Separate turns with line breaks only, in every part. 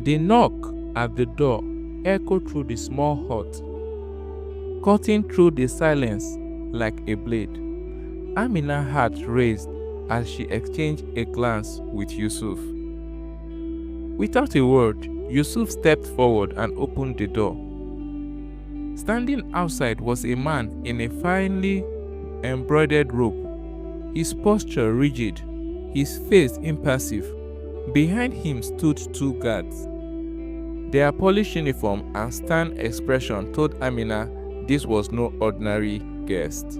The knock at the door echoed through the small hut, cutting through the silence like a blade. Amina's heart raised as she exchanged a glance with Yusuf. Without a word, Yusuf stepped forward and opened the door. Standing outside was a man in a finely embroidered robe, his posture rigid, his face impassive. Behind him stood two guards. Their polished uniform and stern expression told Amina this was no ordinary guest.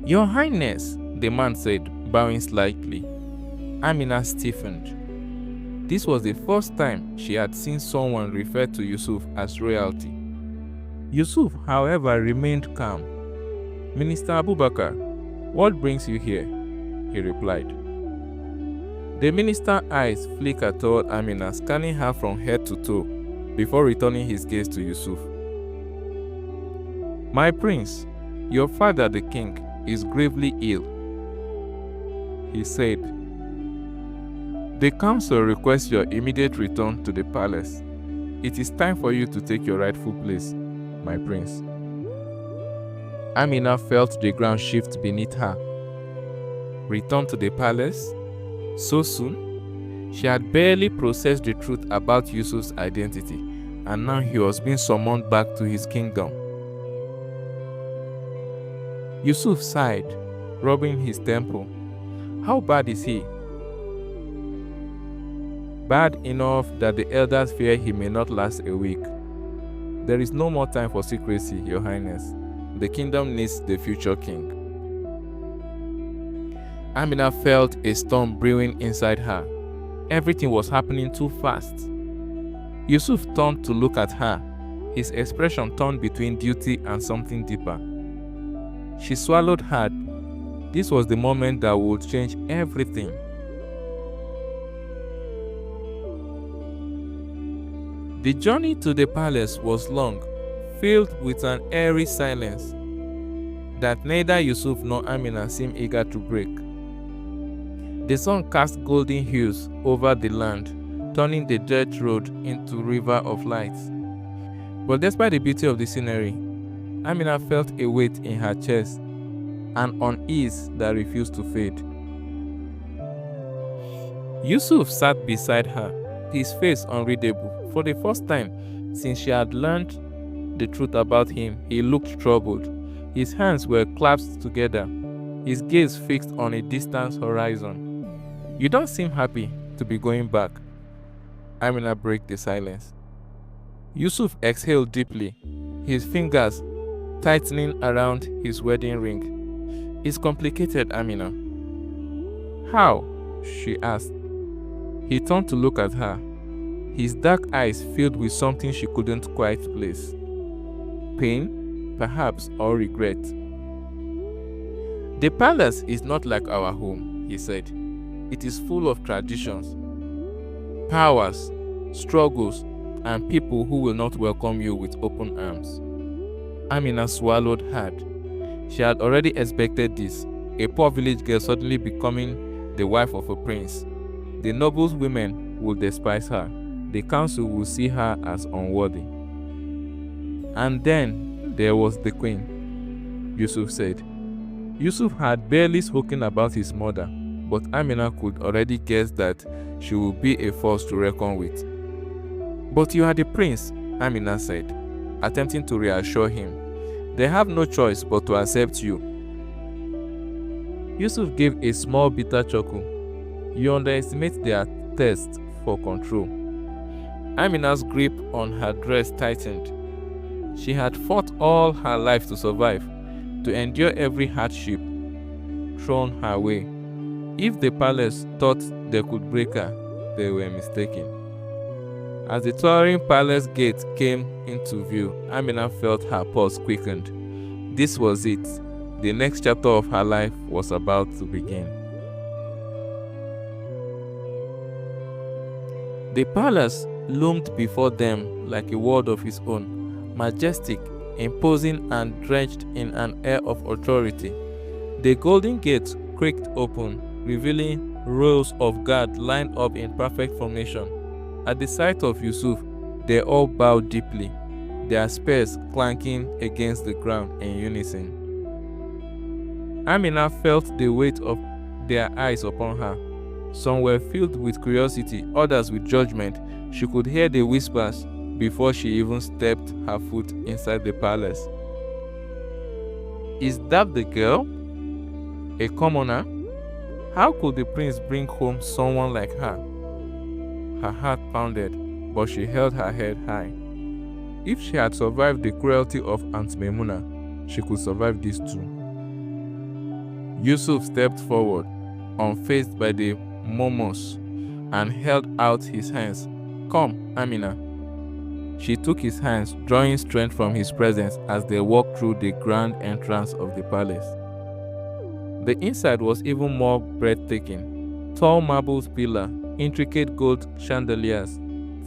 "Your Highness," the man said, bowing slightly. Amina stiffened. This was the first time she had seen someone refer to Yusuf as royalty. Yusuf, however, remained calm. "Minister Abubakar, what brings you here?" he replied. The minister's eyes flickered toward Amina, scanning her from head to toe, before returning his gaze to Yusuf. "My prince, your father the king is gravely ill," he said. "The council requests your immediate return to the palace. It is time for you to take your rightful place, my prince." Amina felt the ground shift beneath her. Return to the palace? So soon? She had barely processed the truth about Yusuf's identity, and now he was being summoned back to his kingdom. Yusuf sighed, rubbing his temple. "How bad is he?" "Bad enough that the elders fear he may not last a week. There is no more time for secrecy, Your Highness. The kingdom needs the future king." Amina felt a storm brewing inside her. Everything was happening too fast. Yusuf turned to look at her, his expression torn between duty and something deeper. She swallowed hard. This was the moment that would change everything. The journey to the palace was long, filled with an eerie silence that neither Yusuf nor Amina seemed eager to break. The sun cast golden hues over the land, turning the dirt road into a river of light. But despite the beauty of the scenery, Amina felt a weight in her chest, an unease that refused to fade. Yusuf sat beside her, his face unreadable. For the first time since she had learned the truth about him, he looked troubled. His hands were clasped together, his gaze fixed on a distant horizon. "You don't seem happy to be going back." Amina broke the silence. Yusuf exhaled deeply, his fingers tightening around his wedding ring. "It's complicated, Amina." "How?" she asked. He turned to look at her, his dark eyes filled with something she couldn't quite place. Pain, perhaps, or regret. "The palace is not like our home," he said. "It is full of traditions, powers, struggles, and people who will not welcome you with open arms." Amina swallowed hard. She had already expected this, a poor village girl suddenly becoming the wife of a prince. The noble women would despise her. The council would see her as unworthy. And then there was the queen, Yusuf said. Yusuf had barely spoken about his mother, but Amina could already guess that she would be a force to reckon with. "But you are the prince," Amina said, attempting to reassure him. "They have no choice but to accept you." Yusuf gave a small bitter chuckle. "You underestimate their thirst for control." Amina's grip on her dress tightened. She had fought all her life to survive, to endure every hardship thrown her way. If the palace thought they could break her, they were mistaken. As the towering palace gate came into view, Amina felt her pulse quickened. This was it. The next chapter of her life was about to begin. The palace loomed before them like a world of its own, majestic, imposing, and drenched in an air of authority. The golden gate creaked open, revealing rows of guards lined up in perfect formation. At the sight of Yusuf, they all bowed deeply, their spears clanking against the ground in unison. Amina felt the weight of their eyes upon her. Some were filled with curiosity, others with judgment. She could hear the whispers before she even stepped her foot inside the palace. Is that the girl? A commoner? How could the prince bring home someone like her? Her heart pounded, but she held her head high. If she had survived the cruelty of Aunt Maimuna, she could survive this too. Yusuf stepped forward, unfazed by the murmurs, and held out his hands. Come, Amina. She took his hands, drawing strength from his presence as they walked through the grand entrance of the palace. The inside was even more breathtaking. Tall marble pillars, intricate gold chandeliers,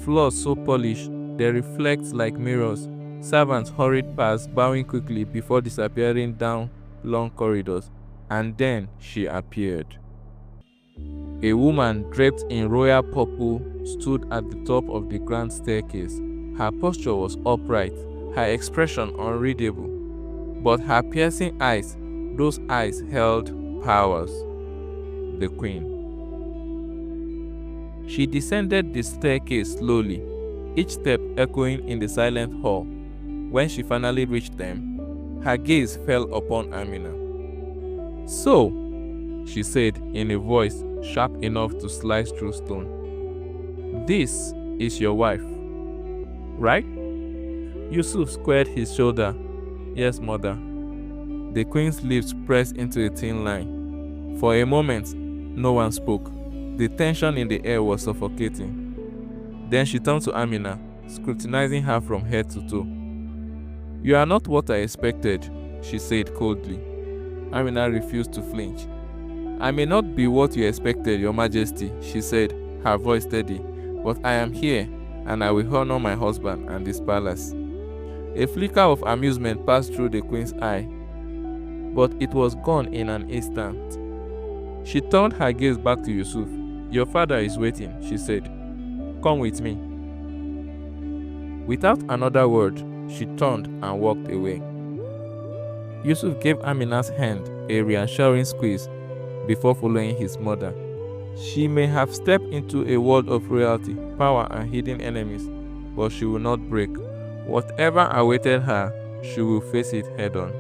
floors so polished they reflect like mirrors. Servants hurried past, bowing quickly before disappearing down long corridors. And then she appeared. A woman draped in royal purple stood at the top of the grand staircase. Her posture was upright, her expression unreadable. But her piercing eyes, those eyes held powers. The queen. She descended the staircase slowly, each step echoing in the silent hall. When she finally reached them, her gaze fell upon Amina. So, she said in a voice sharp enough to slice through stone, this is your wife, right? Yusuf squared his shoulder. Yes, mother. The queen's lips pressed into a thin line. For a moment, no one spoke. The tension in the air was suffocating. Then she turned to Amina, scrutinizing her from head to toe. You are not what I expected, she said coldly. Amina refused to flinch. I may not be what you expected, Your Majesty, she said, her voice steady, but I am here, and I will honor my husband and this palace. A flicker of amusement passed through the queen's eye, but it was gone in an instant. She turned her gaze back to Yusuf. Your father is waiting, she said. Come with me. Without another word, she turned and walked away. Yusuf gave Amina's hand a reassuring squeeze before following his mother. She may have stepped into a world of royalty, power, and hidden enemies, but she will not break. Whatever awaited her, she will face it head on.